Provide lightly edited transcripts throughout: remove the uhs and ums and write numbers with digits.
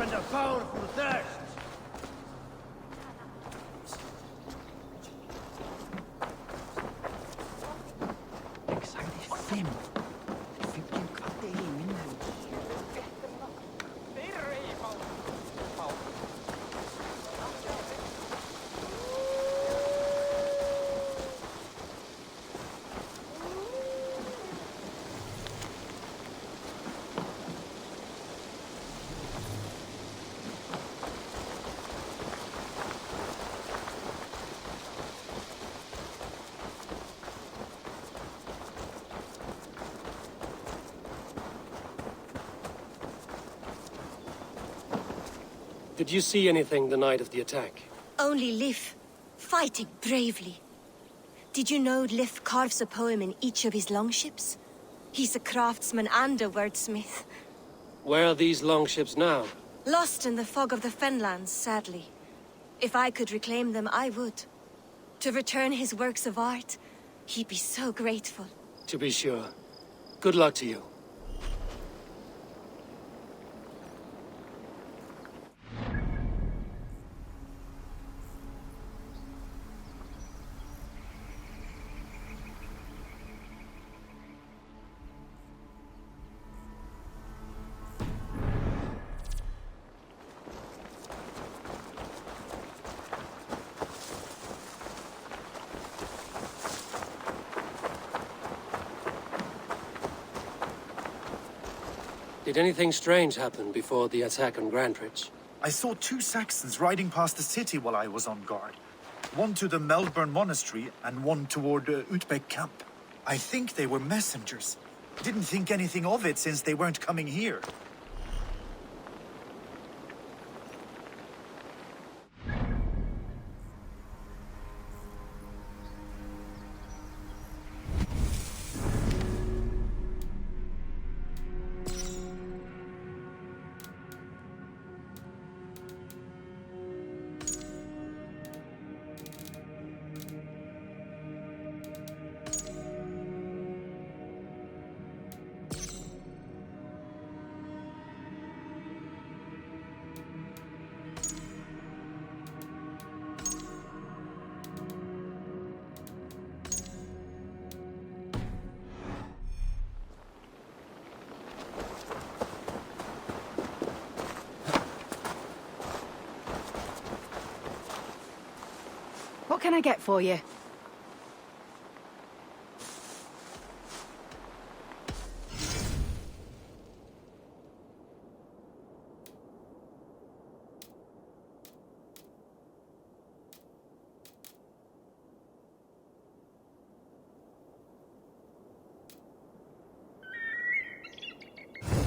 and a powerful thirst. Did you see anything the night of the attack? Only Lif, fighting bravely. Did you know Lif carves a poem in each of his longships? He's a craftsman and a wordsmith. Where are these longships now? Lost in the fog of the Fenlands, sadly. If I could reclaim them, I would. To return his works of art, he'd be so grateful. To be sure. Good luck to you. Did anything strange happen before the attack on Grantridge? I saw 2 Saxons riding past the city while I was on guard. One to the Melbourne Monastery and one toward Utbeck Camp. I think they were messengers. Didn't think anything of it since they weren't coming here. What can I get for you?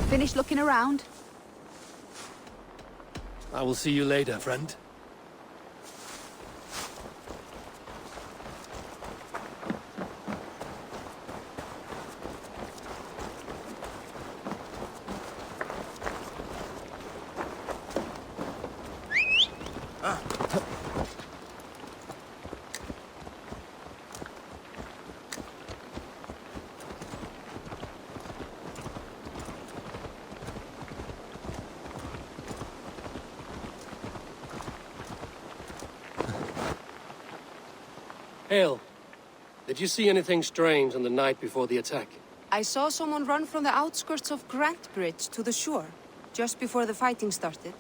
Finished looking around? I will see you later, friend. Hail. Did you see anything strange on the night before the attack? I saw someone run from the outskirts of Grantbridge to the shore, just before the fighting started.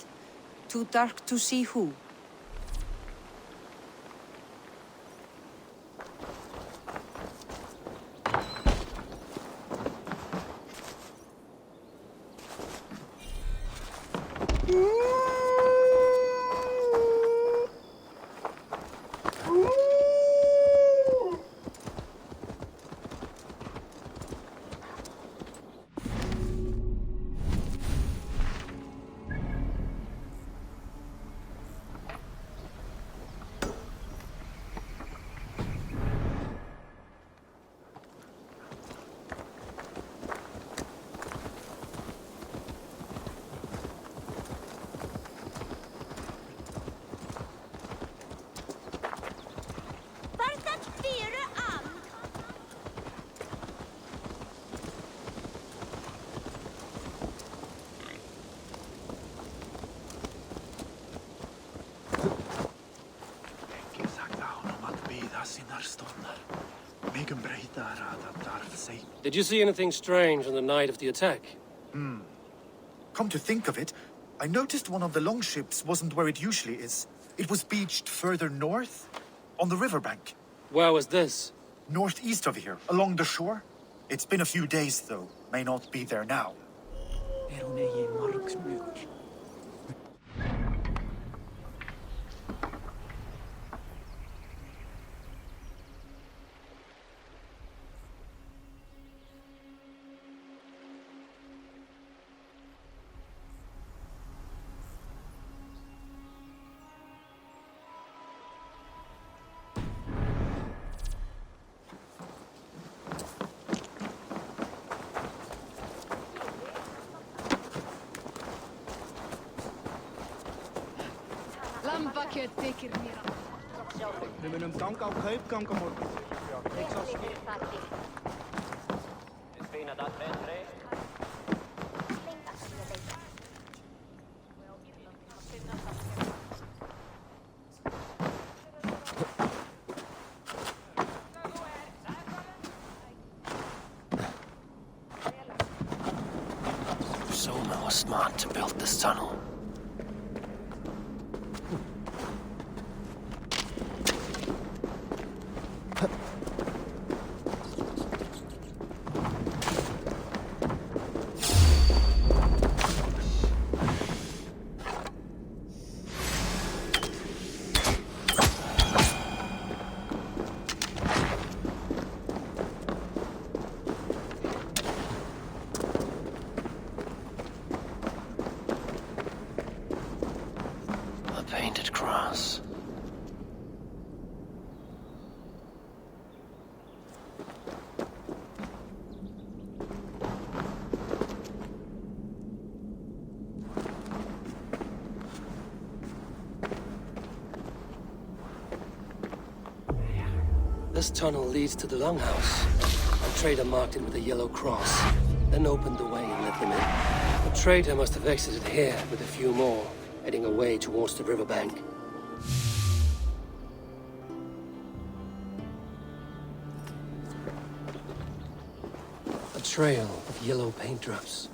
Too dark to see who. Did you see anything strange on the night of the attack? Come to think of it, I noticed one of the longships wasn't where it usually is. It was beached further north, on the riverbank. Where was this? Northeast of here, along the shore. It's been a few days, though. May not be there now. We moeten hem dank op Kuipkamp morgen. Ik zal Soma was smart to build this tunnel. Painted cross. This tunnel leads to the longhouse. A trader marked it with a yellow cross, then opened the way and let them in. The trader must have exited here with a few more, heading away towards the riverbank. A trail of yellow paint drops.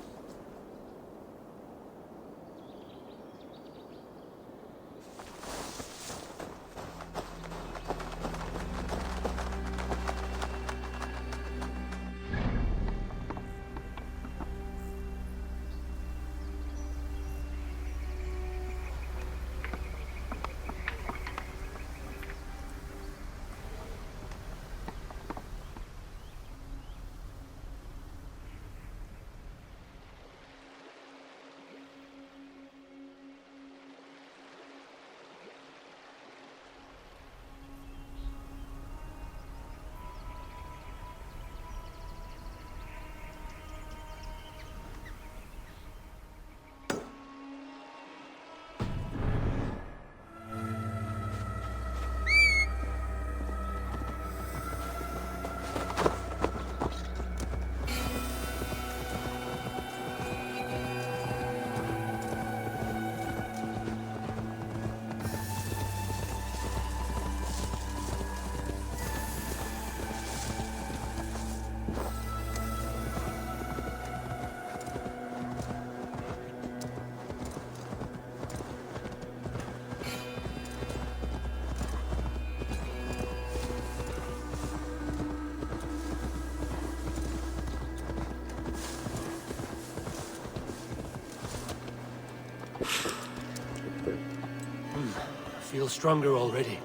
I feel stronger already.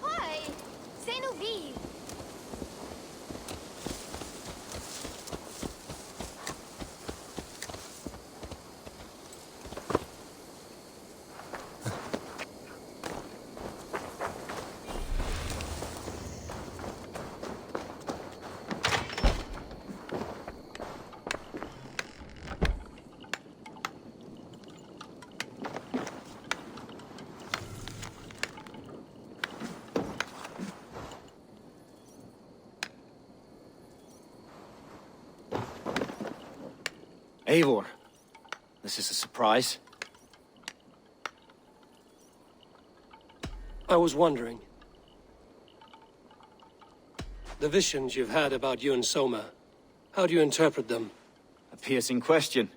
Hi, c'est nous vie. Eivor, this is a surprise. I was wondering. The visions you've had about you and Soma, how do you interpret them? A piercing question.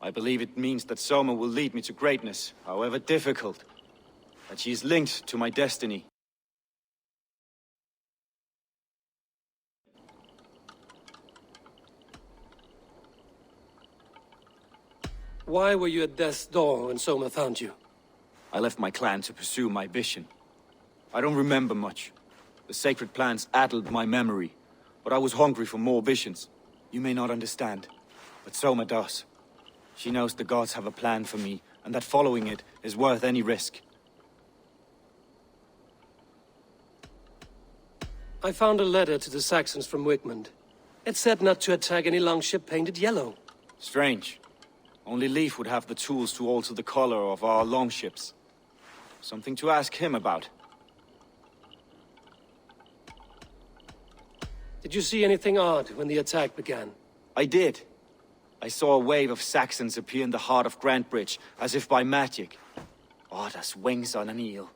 I believe it means that Soma will lead me to greatness, however difficult. That she is linked to my destiny. Why were you at death's door when Soma found you? I left my clan to pursue my vision. I don't remember much. The sacred plants addled my memory, but I was hungry for more visions. You may not understand, but Soma does. She knows the gods have a plan for me, and that following it is worth any risk. I found a letter to the Saxons from Wigmund. It said not to attack any longship painted yellow. Strange. Only Leif would have the tools to alter the color of our longships. Something to ask him about. Did you see anything odd when the attack began? I did. I saw a wave of Saxons appear in the heart of Grantbridge, as if by magic. Odd as wings on an eel.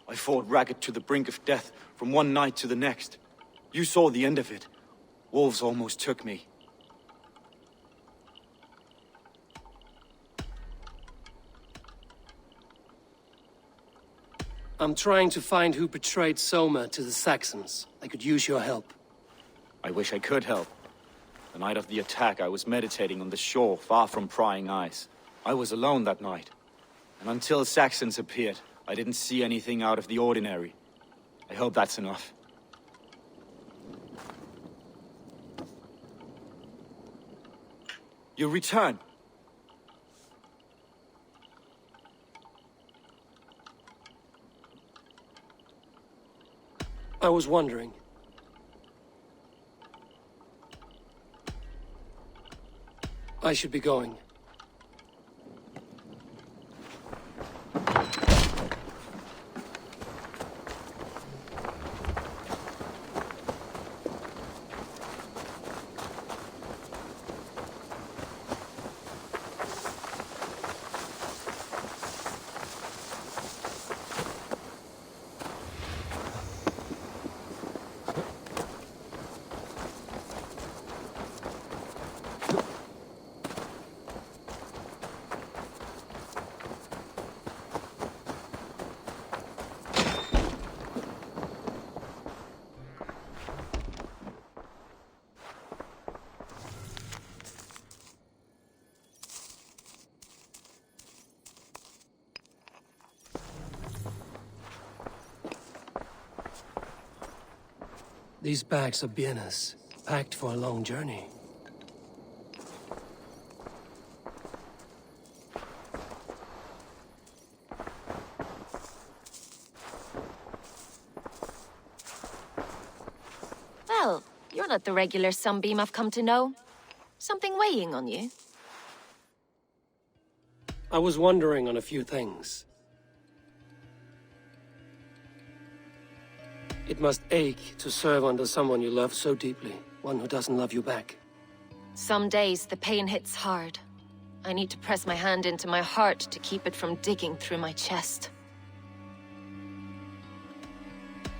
I fought ragged to the brink of death from one night to the next. You saw the end of it. Wolves almost took me. I'm trying to find who betrayed Soma to the Saxons. I could use your help. I wish I could help. The night of the attack, I was meditating on the shore, far from prying eyes. I was alone that night. And until Saxons appeared, I didn't see anything out of the ordinary. I hope that's enough. You return. I was wondering. I should be going. These bags are bienes, packed for a long journey. Well, you're not the regular sunbeam I've come to know. Something weighing on you? I was wondering on a few things. It must ache to serve under someone you love so deeply, one who doesn't love you back. Some days the pain hits hard. I need to press my hand into my heart to keep it from digging through my chest.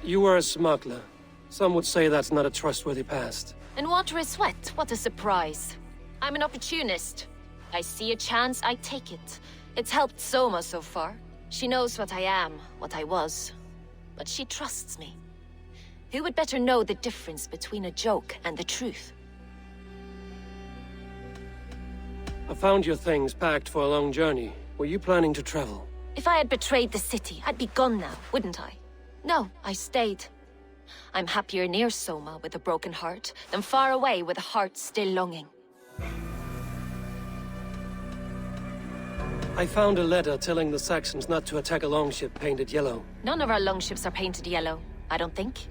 You were a smuggler. Some would say that's not a trustworthy past. And water is sweat, what a surprise. I'm an opportunist. I see a chance, I take it. It's helped Soma so far. She knows what I am, what I was. but she trusts me. Who would better know the difference between a joke and the truth? I found your things packed for a long journey. Were you planning to travel? If I had betrayed the city, I'd be gone now, wouldn't I? No, I stayed. I'm happier near Soma with a broken heart than far away with a heart still longing. I found a letter telling the Saxons not to attack a longship painted yellow. None of our longships are painted yellow, I don't think.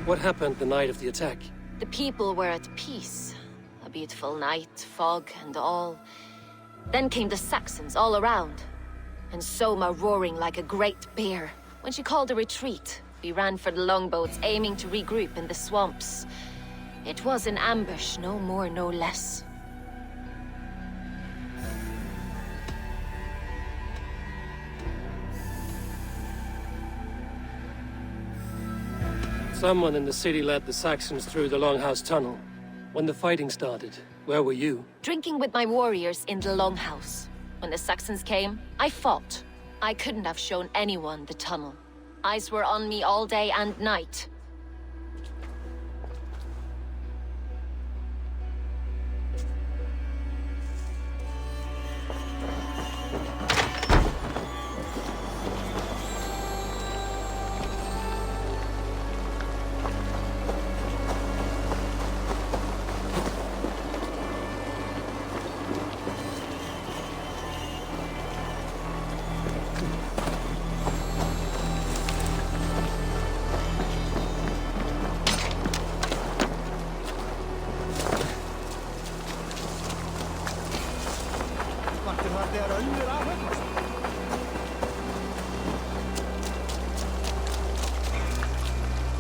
What happened the night of the attack? The people were at peace. A beautiful night, fog and all. Then came the Saxons all around. And Soma roaring like a great bear. When she called a retreat, we ran for the longboats, aiming to regroup in the swamps. It was an ambush, no more, no less. Someone in the city led the Saxons through the Longhouse Tunnel. When the fighting started, where were you? Drinking with my warriors in the Longhouse. When the Saxons came, I fought. I couldn't have shown anyone the tunnel. Eyes were on me all day and night.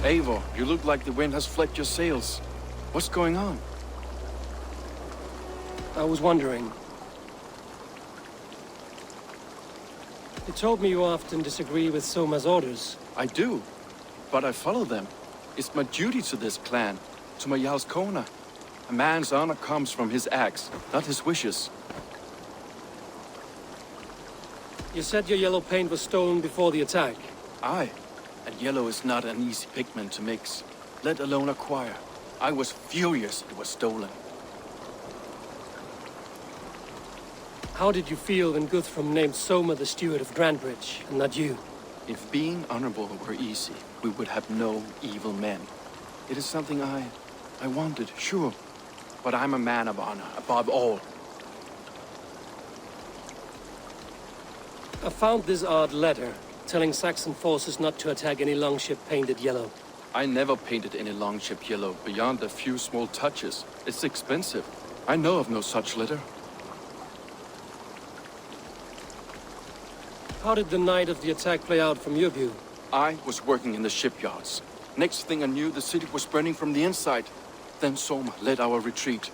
Eivor, you look like the wind has flecked your sails. What's going on? I was wondering. You told me you often disagree with Soma's orders. I do, but I follow them. It's my duty to this clan, to my Jarl's Kona. A man's honor comes from his acts, not his wishes. You said your yellow paint was stolen before the attack. Aye, and yellow is not an easy pigment to mix, let alone acquire. I was furious it was stolen. How did you feel when Guthrum named Soma the steward of Grandbridge, and not you? If being honorable were easy, we would have no evil men. It is something I wanted, sure. But I'm a man of honor, above all. I found this odd letter, telling Saxon forces not to attack any longship painted yellow. I never painted any longship yellow, beyond a few small touches. It's expensive. I know of no such letter. How did the night of the attack play out from your view? I was working in the shipyards. Next thing I knew, the city was burning from the inside. Then Soma led our retreat.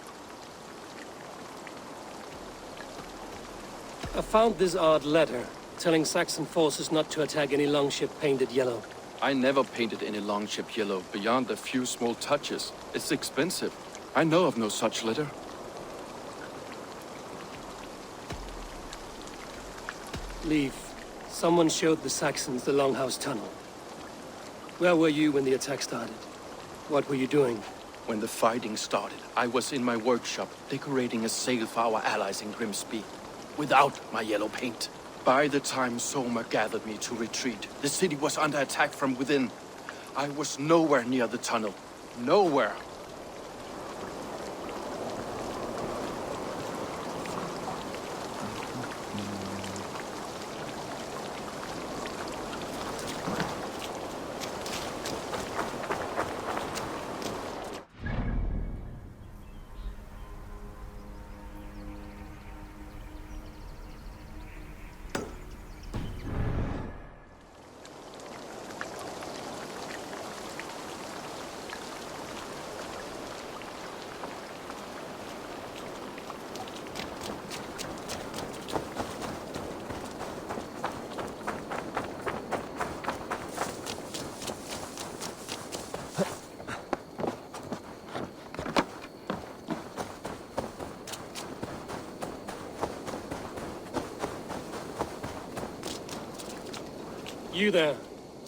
I found this odd letter, telling Saxon forces not to attack any longship painted yellow. I never painted any longship yellow, beyond a few small touches. It's expensive. I know of no such letter. Leave. Someone showed the Saxons the Longhouse Tunnel. Where were you when the attack started? What were you doing? When the fighting started, I was in my workshop, decorating a sail for our allies in Grimsby, without my yellow paint. By the time Soma gathered me to retreat, the city was under attack from within. I was nowhere near the tunnel. Nowhere. You there.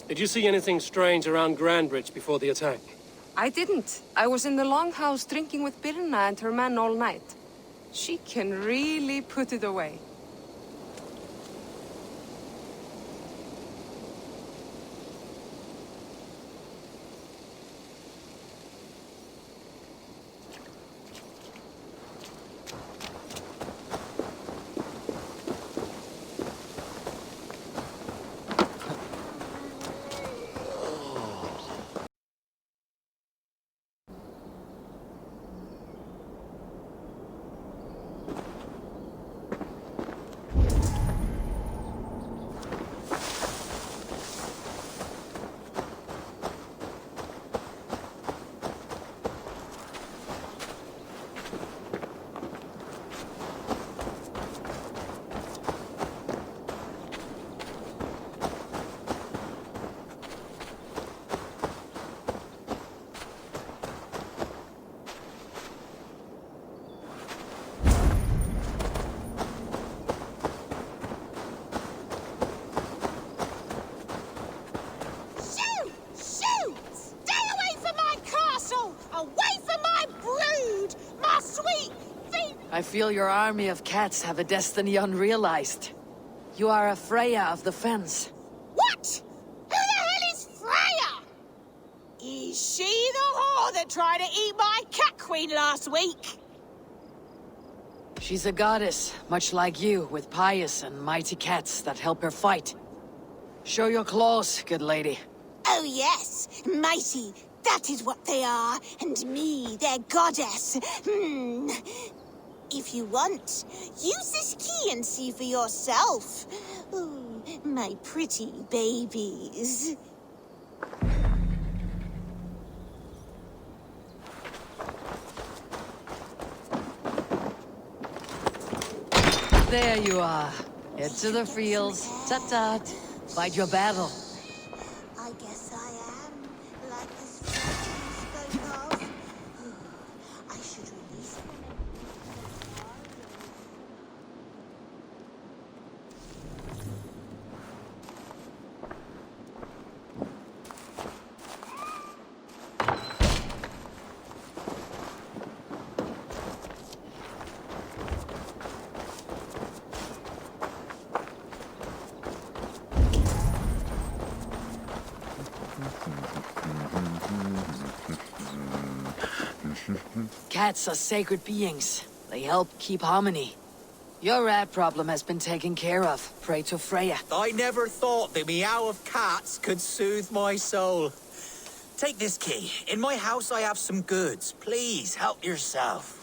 Did you see anything strange around Grandbridge before the attack? I didn't. I was in the longhouse drinking with Birna and her men all night. She can really put it away. I feel your army of cats have a destiny unrealized. You are a Freya of the Fens. What? Who the hell is Freya? Is she the whore that tried to eat my cat queen last week? She's a goddess, much like you, with pious and mighty cats that help her fight. Show your claws, good lady. Oh yes, mighty. That is what they are. And me, their goddess. If you want, use this key and see for yourself. Ooh, my pretty babies. There you are. Head to the fields. Tut-tut. Fight your battle. I guess I am, like this friend you spoke of. I should release them. Cats are sacred beings. They help keep harmony. Your rat problem has been taken care of. Pray to Freya. I never thought the meow of cats could soothe my soul. Take this key. In my house I have some goods. Please, help yourself.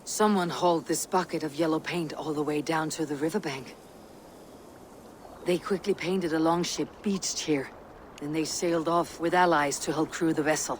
Someone hauled this bucket of yellow paint all the way down to the riverbank. They quickly painted a longship beached here. Then they sailed off with allies to help crew the vessel.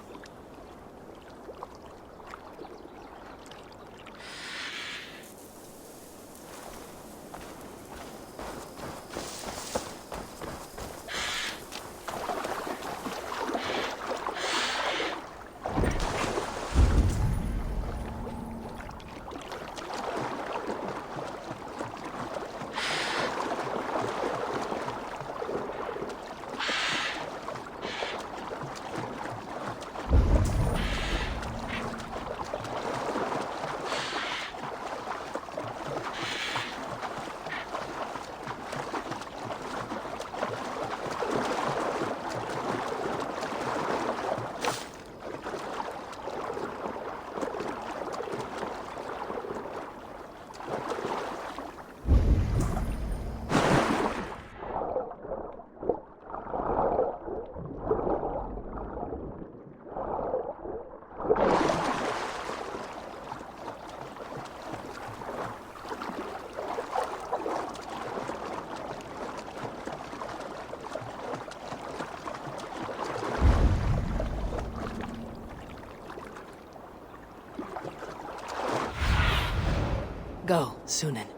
Go, Sunan.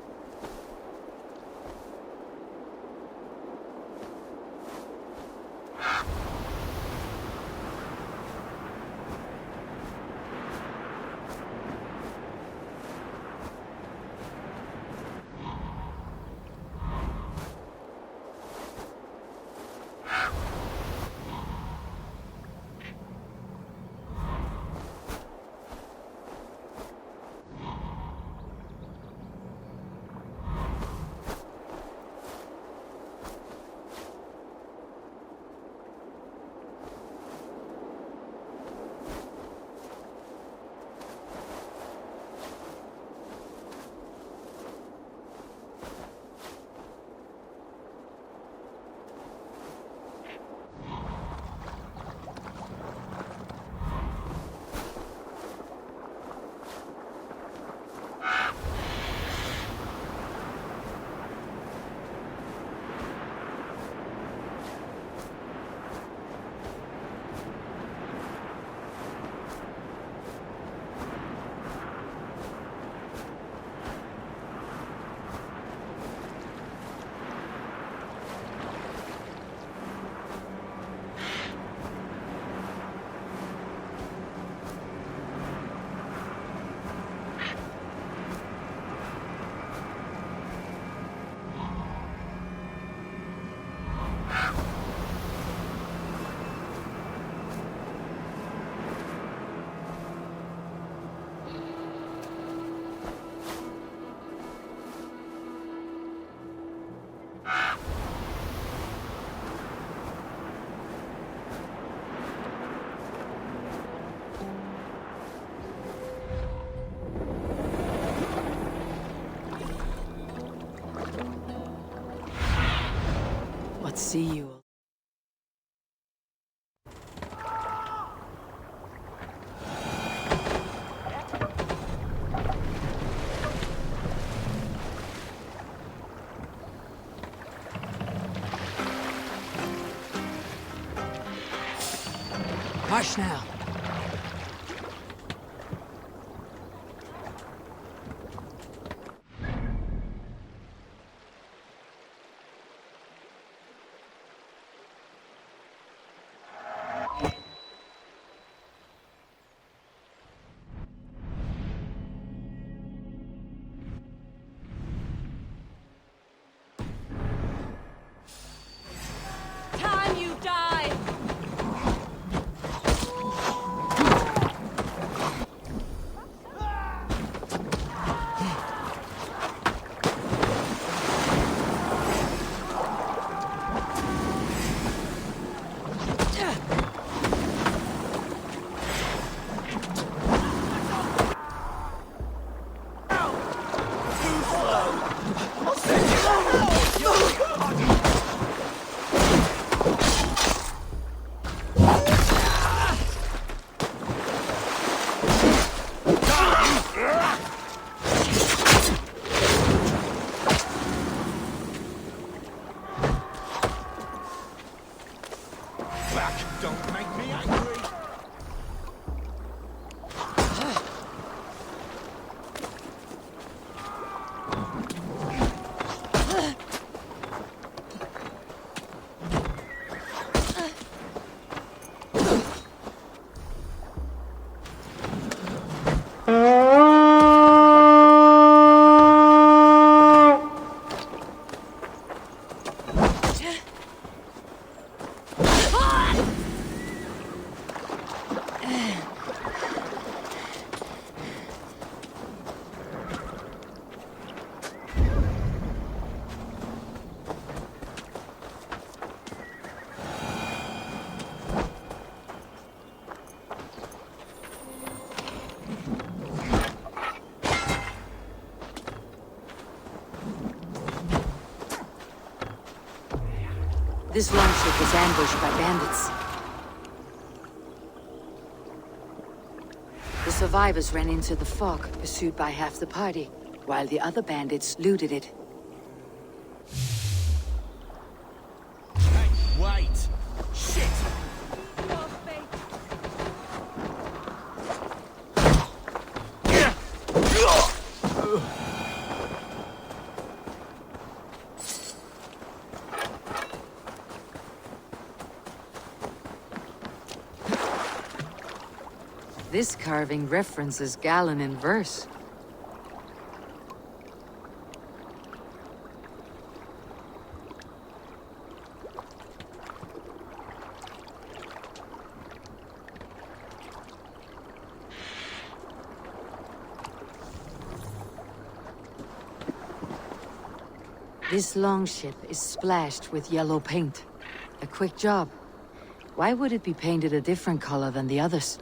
Let's see you. Hush now. Time you die! Don't make me angry! This longship was ambushed by bandits. The survivors ran into the fog, pursued by half the party, while the other bandits looted it. Hey, wait! Shit! This carving references Galen in verse. This longship is splashed with yellow paint. A quick job. Why would it be painted a different color than the others?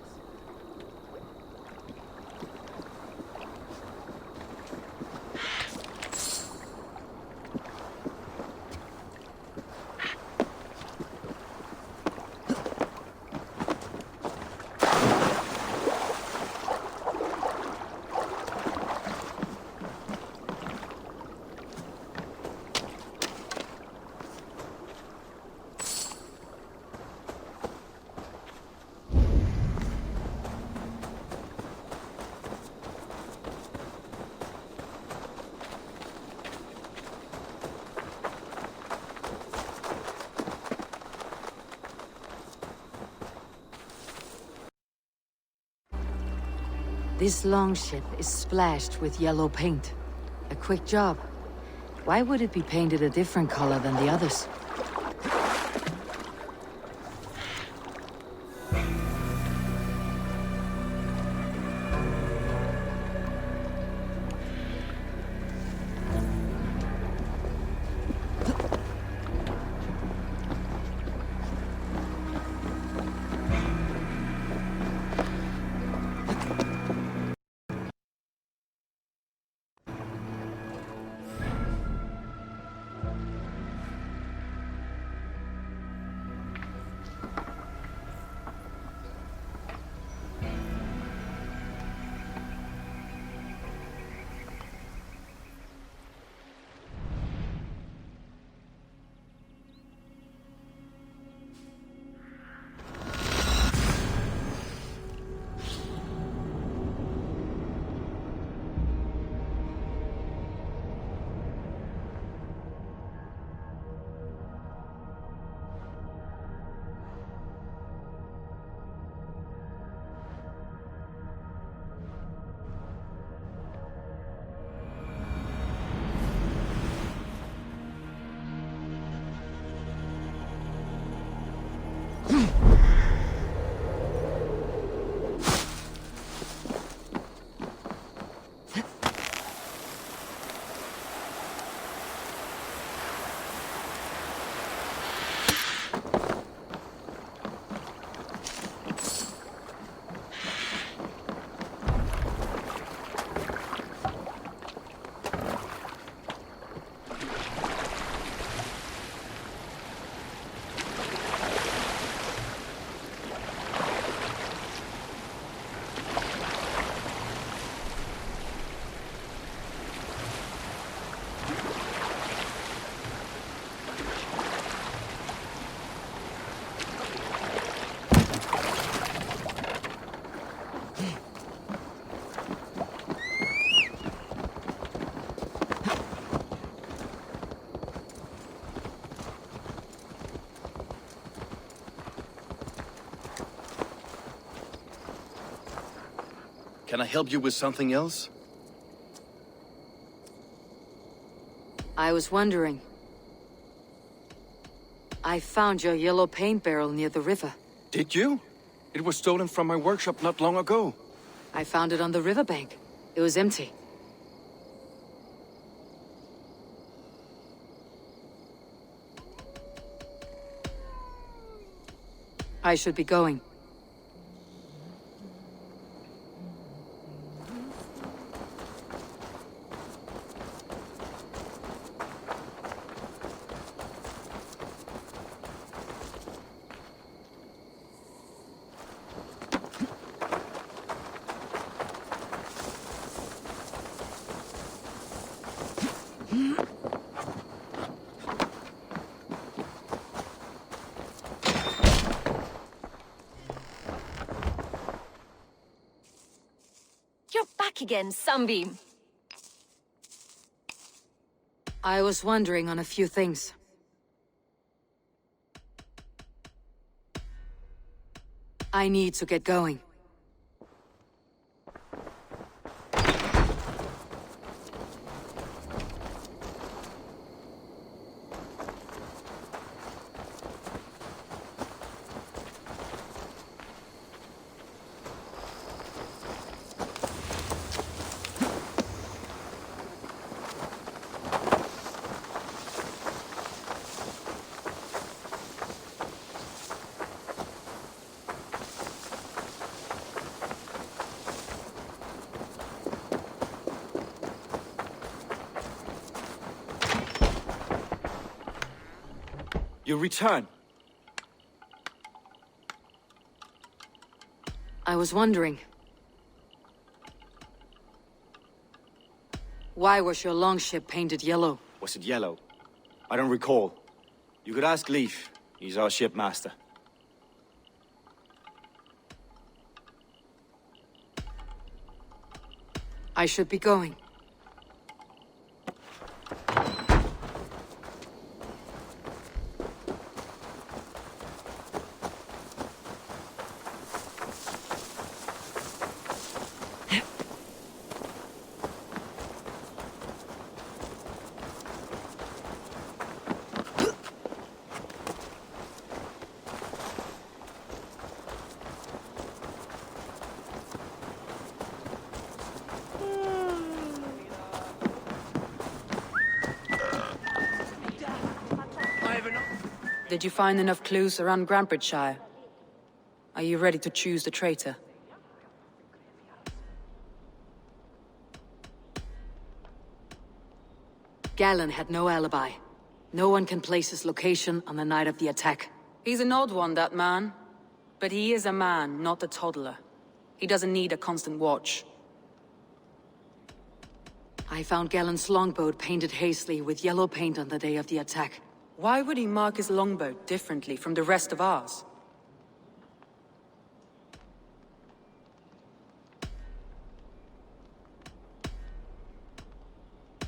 This longship is splashed with yellow paint. A quick job. Why would it be painted a different color than the others? Can I help you with something else? I was wondering. I found your yellow paint barrel near the river. Did you? It was stolen from my workshop not long ago. I found it on the riverbank. It was empty. I should be going. You're back again, Sunbeam. I was wondering on a few things. I need to get going. Your return. I was wondering. Why was your longship painted yellow? Was it yellow? I don't recall. You could ask Leif. He's our shipmaster. I should be going. Did you find enough clues around Grantbridgeshire? Are you ready to choose the traitor? Galen had no alibi. No one can place his location on the night of the attack. He's an odd one, that man. But he is a man, not a toddler. He doesn't need a constant watch. I found Galen's longboat painted hastily with yellow paint on the day of the attack. Why would he mark his longboat differently from the rest of ours?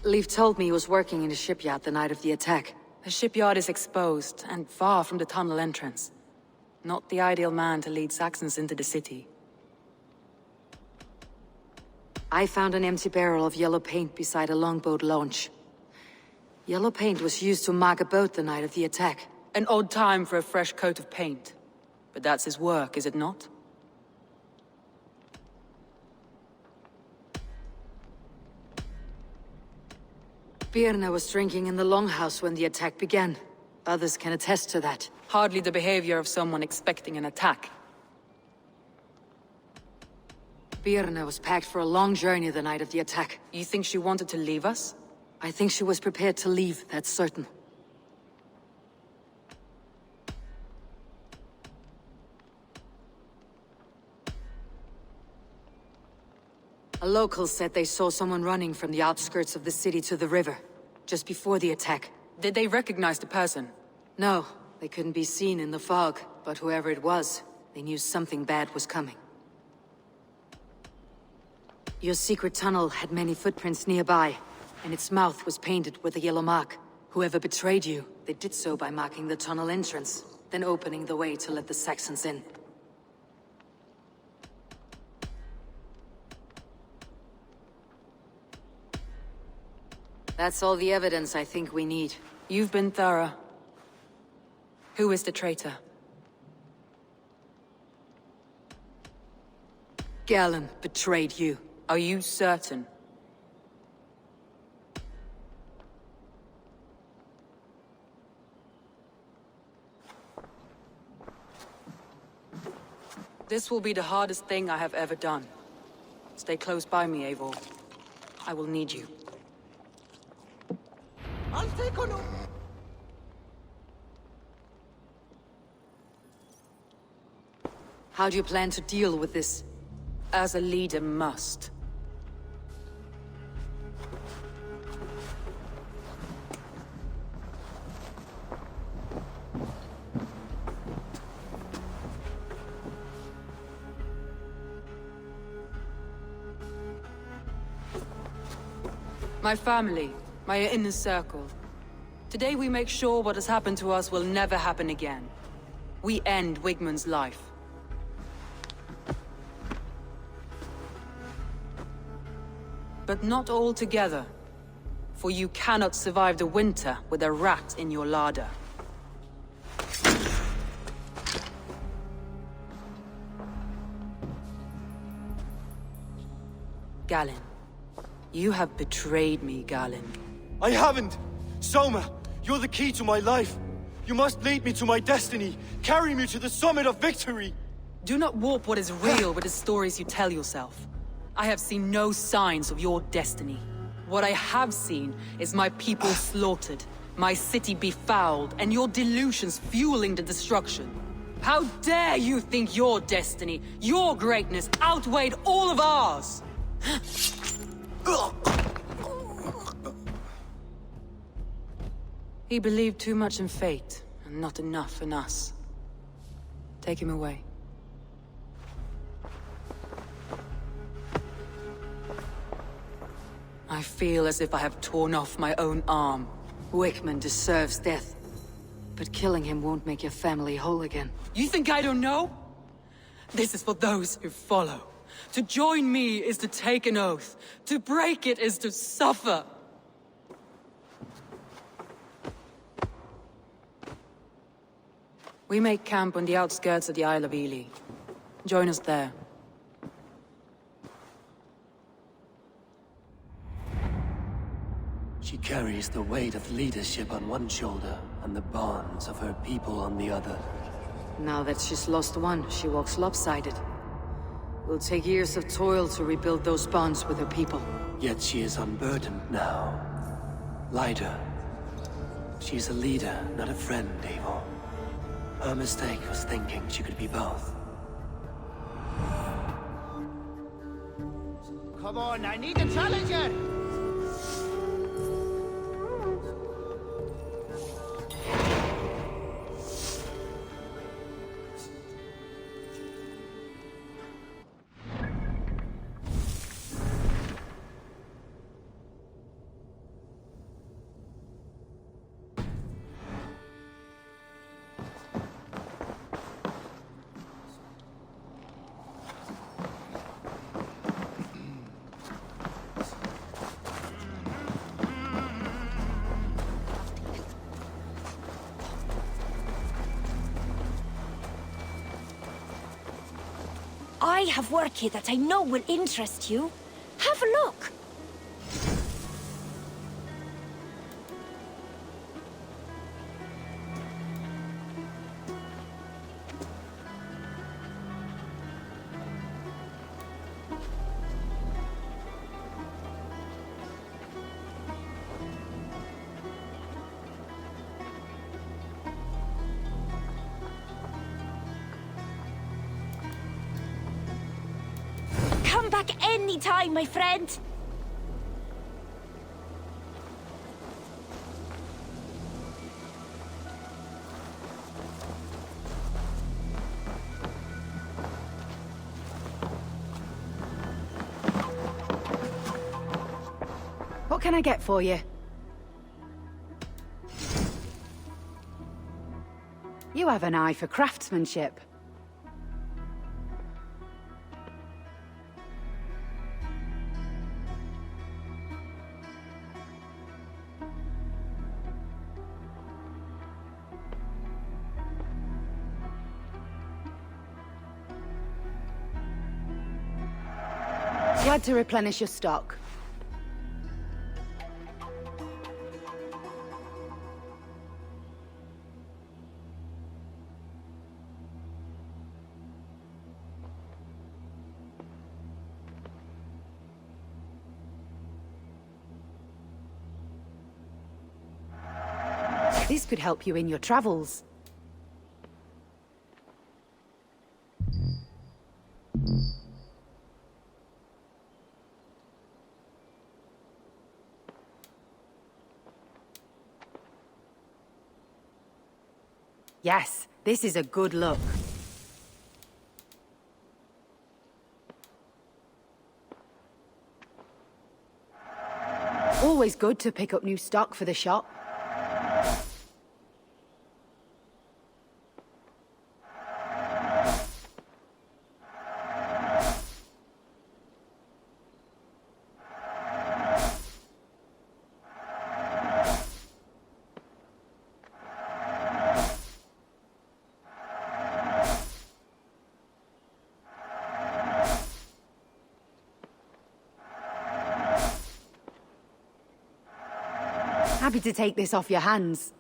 Leif told me he was working in a shipyard the night of the attack. The shipyard is exposed and far from the tunnel entrance. Not the ideal man to lead Saxons into the city. I found an empty barrel of yellow paint beside a longboat launch. Yellow paint was used to mark a boat the night of the attack. An odd time for a fresh coat of paint. But that's his work, is it not? Birna was drinking in the longhouse when the attack began. Others can attest to that. Hardly the behavior of someone expecting an attack. Birna was packed for a long journey the night of the attack. You think she wanted to leave us? I think she was prepared to leave, that's certain. A local said they saw someone running from the outskirts of the city to the river, just before the attack. Did they recognize the person? No, they couldn't be seen in the fog, but whoever it was, they knew something bad was coming. Your secret tunnel had many footprints nearby, and its mouth was painted with a yellow mark. Whoever betrayed you, they did so by marking the tunnel entrance, then opening the way to let the Saxons in. That's all the evidence I think we need. You've been thorough. Who is the traitor? Galen betrayed you. Are you certain? This will be the hardest thing I have ever done. Stay close by me, Eivor. I will need you. How do you plan to deal with this? As a leader must. My family, my inner circle. Today we make sure what has happened to us will never happen again. We end Wigmund's life. But not all together. For you cannot survive the winter with a rat in your larder. Galen. You have betrayed me, Galen. I haven't! Soma, you're the key to my life. You must lead me to my destiny. Carry me to the summit of victory. Do not warp what is real with the stories you tell yourself. I have seen no signs of your destiny. What I have seen is my people slaughtered, My city befouled, and your delusions fueling the destruction. How dare you think your destiny, your greatness, outweighed all of ours? He believed too much in fate, and not enough in us. Take him away. I feel as if I have torn off my own arm. Wickman deserves death. But killing him won't make your family whole again. You think I don't know? This is for those who follow. To join me is to take an oath. To break it is to suffer. We make camp on the outskirts of the Isle of Ely. Join us there. She carries the weight of leadership on one shoulder and the bonds of her people on the other. Now that she's lost one, she walks lopsided. It'll take years of toil to rebuild those bonds with her people. Yet she is unburdened now. Lighter. She's a leader, not a friend, Eivor. Her mistake was thinking she could be both. Come on, I need a challenger! I have work here that I know will interest you. Have a look. Come back anytime, my friend. What can I get for you? You have an eye for craftsmanship. Glad to replenish your stock. This could help you in your travels. Yes, this is a good look. Always good to pick up new stock for the shop. Happy to take this off your hands.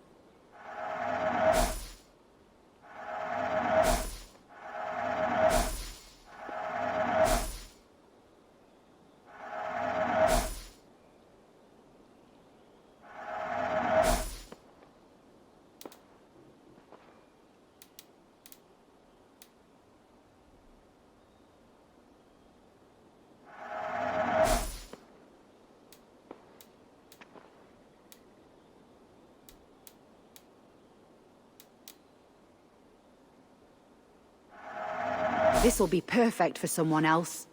This'll be perfect for someone else.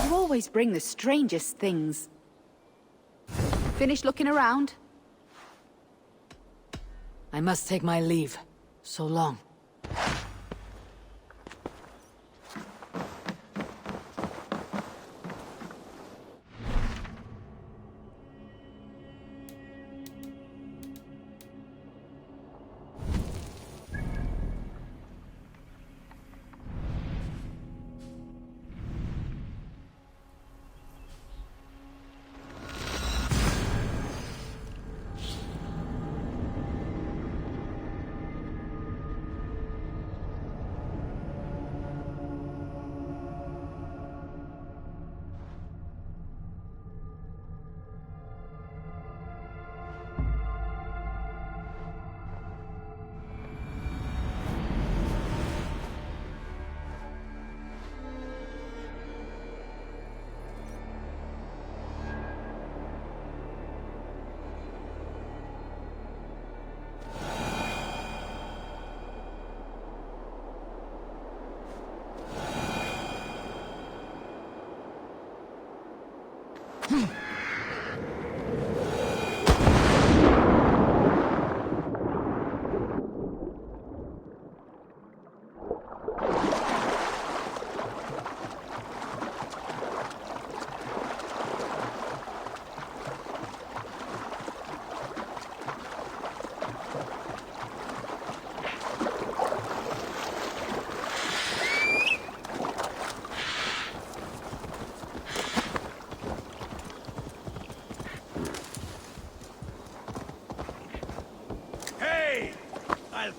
You always bring the strangest things. Finished looking around? I must take my leave. So long.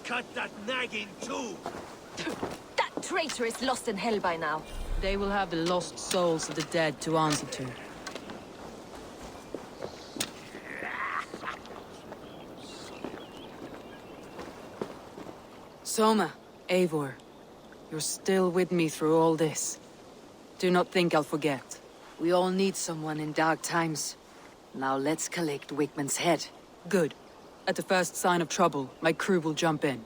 Cut that nagging too! That traitor is lost in hell by now. They will have the lost souls of the dead to answer to. Soma, Eivor, you're still with me through all this. Do not think I'll forget. We all need someone in dark times. Now let's collect Wickman's head. Good. At the first sign of trouble, my crew will jump in.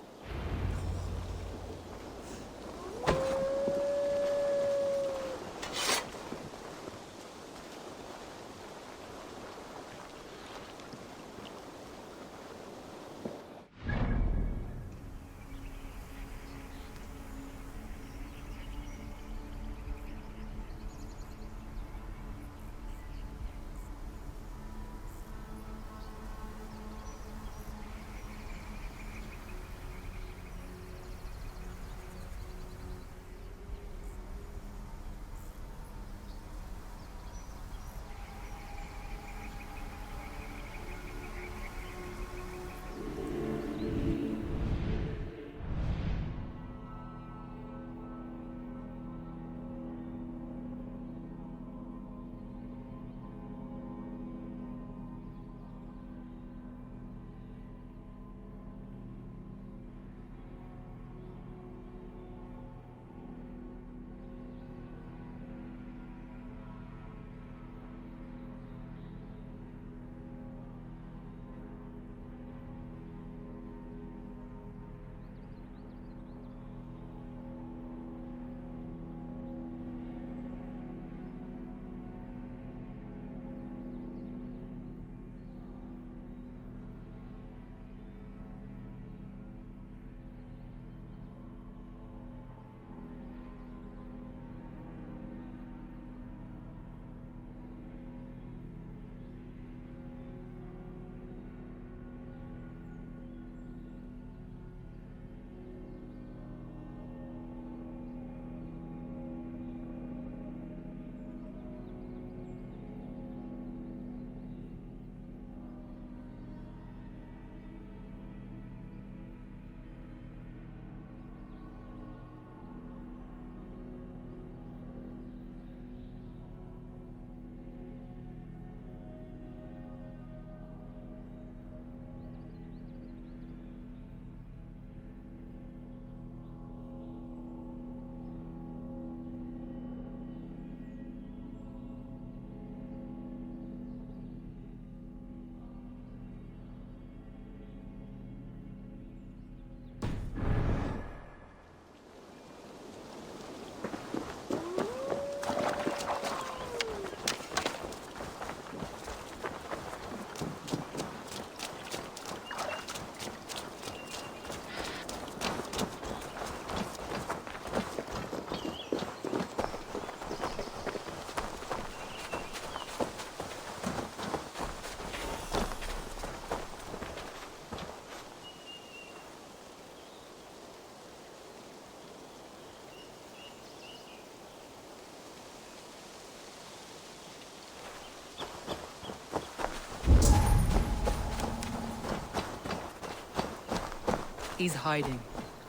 He's hiding.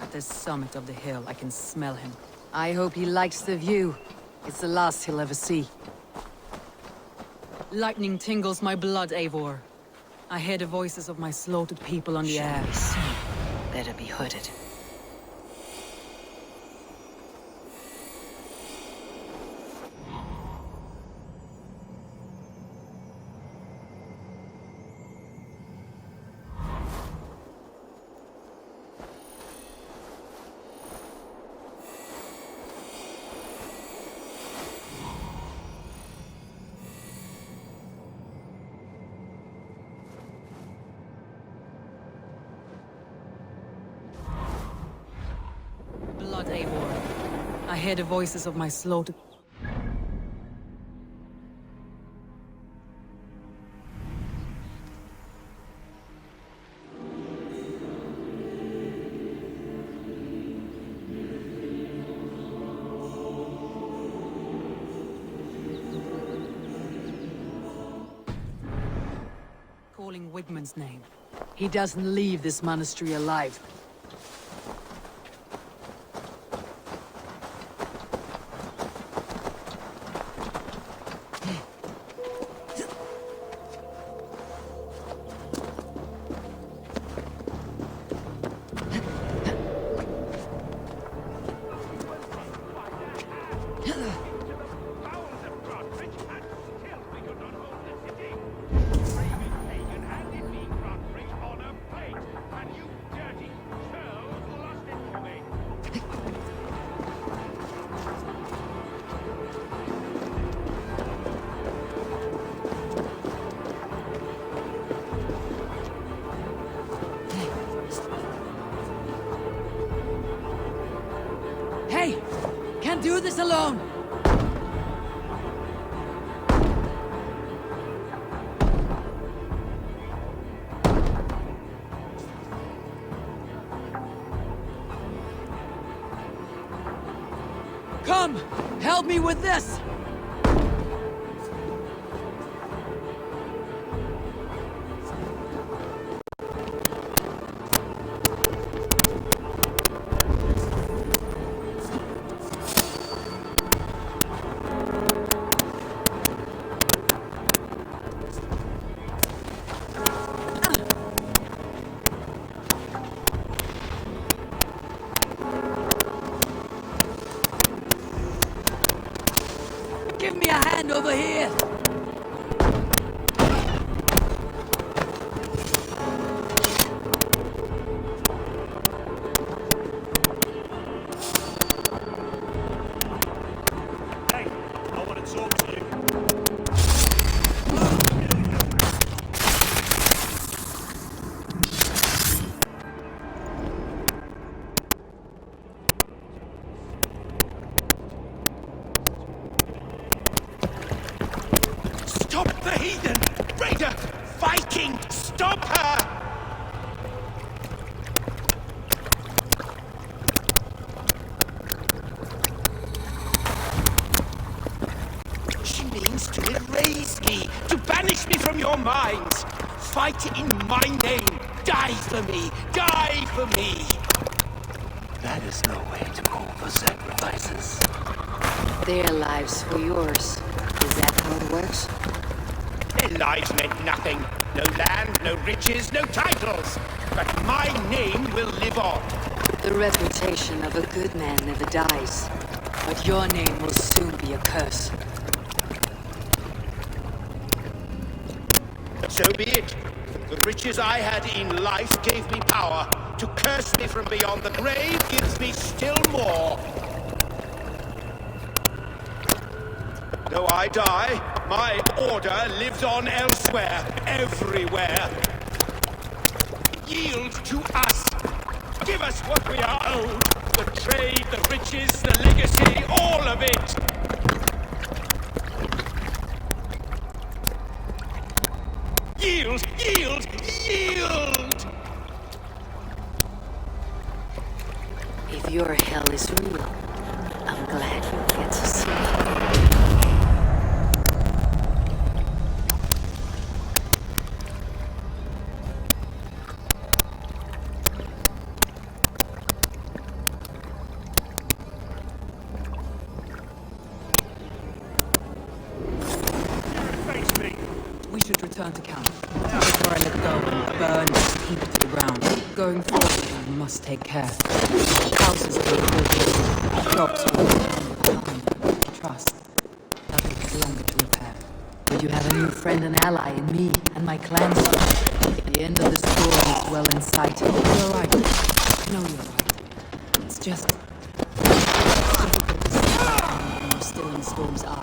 At the summit of the hill, I can smell him. I hope he likes the view. It's the last he'll ever see. Lightning tingles my blood, Eivor. I hear the voices of my slaughtered people on the air. Better be hooded. Blood, Eivor. I hear the voices of my slaughtered... calling Wigman's name. He doesn't leave this monastery alive. Hey! Can't do this alone! Come! Help me with this! Give me a hand over here! Hey, I want to talk to you. Stop the heathen! Raider! Viking! Stop her! She means to erase me, to banish me from your minds. Fight in my name. Die for me. Die for me. That is no way to call for sacrifices. Their lives for yours. Is that how it works? Their lives meant nothing. No land, no riches, no titles. But my name will live on. The reputation of a good man never dies. But your name will soon be a curse. So be it. The riches I had in life gave me power. To curse me from beyond the grave gives me still more. Though I die, my order lives on elsewhere, everywhere. Yield to us. Give us what we are owed. The trade, the riches, the legacy, all of it. Yield, yield, yield! If your hell is real, I'm glad you get to see it. turn to count. Before I let go and burn this heap to the ground. Going forward, I must take care. Houses will be built, shops will become trust. That will take longer to repair. But you have a new friend and ally in me and my clansmen. The end of the story is well in sight. You're right. No, you're right. It's just difficult to see when you're still in Storm's eye.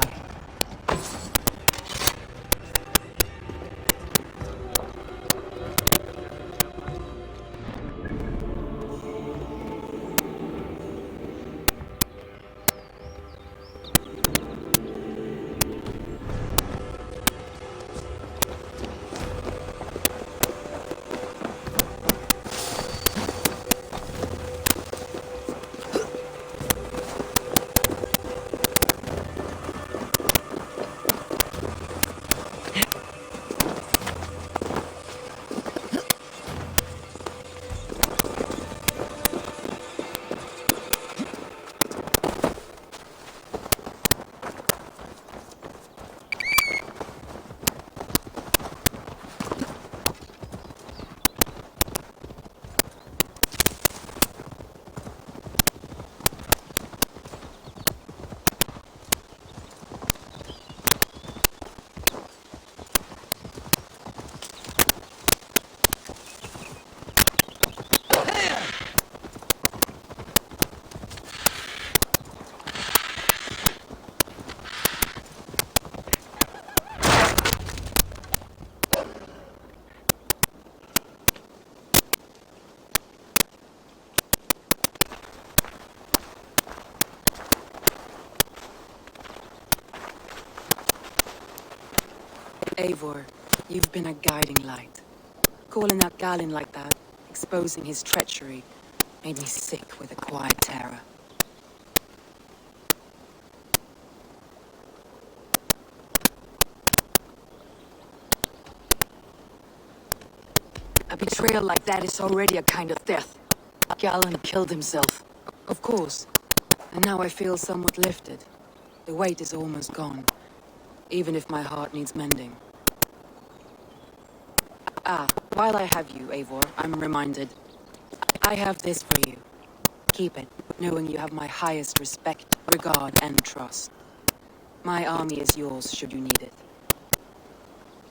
Eivor, you've been a guiding light. Calling out Galin like that, exposing his treachery, made me sick with a quiet terror. A betrayal like that is already a kind of death. Galin killed himself. Of course. And now I feel somewhat lifted. The weight is almost gone. Even if my heart needs mending. Ah, while I have you, Eivor, I'm reminded. I have this for you. Keep it, knowing you have my highest respect, regard, and trust. My army is yours, should you need it.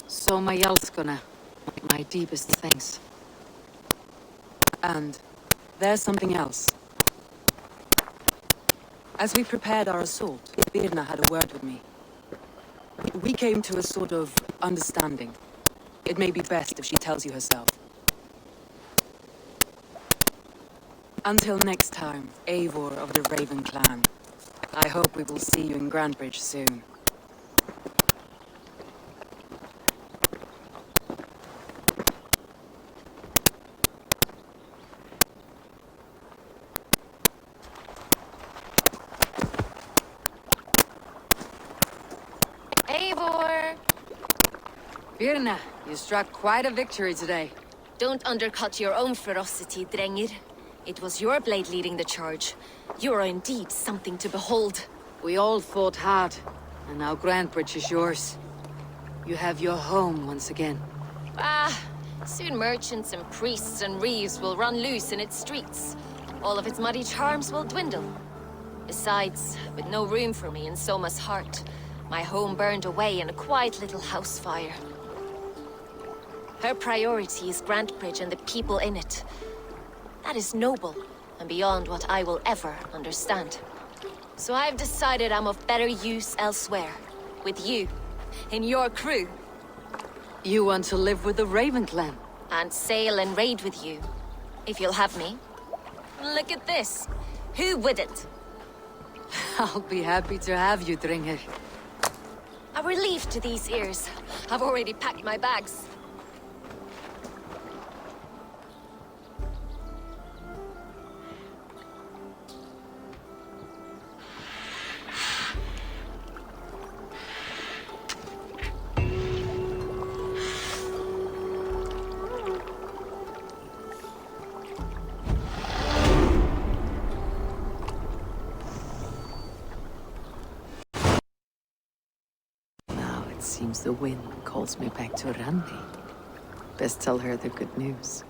So my Yalskona, my deepest thanks. And there's something else. As we prepared our assault, Birna had a word with me. We came to a sort of understanding. It may be best if she tells you herself. Until next time, Eivor of the Raven Clan. I hope we will see you in Grandbridge soon. Eivor! Birna, you struck quite a victory today. Don't undercut your own ferocity, Drengir. It was your blade leading the charge. You are indeed something to behold. We all fought hard, and now Grandbridge is yours. You have your home once again. Soon merchants and priests and reeves will run loose in its streets. All of its muddy charms will dwindle. Besides, with no room for me in Soma's heart, my home burned away in a quiet little house fire. Her priority is Grandbridge and the people in it. That is noble, and beyond what I will ever understand. So I've decided I'm of better use elsewhere. With you, in your crew. You want to live with the Raven Clan? And sail and raid with you, if you'll have me. Look at this. Who wouldn't? I'll be happy to have you, Drengir. A relief to these ears. I've already packed my bags. Seems the wind calls me back to Randi. Best tell her the good news.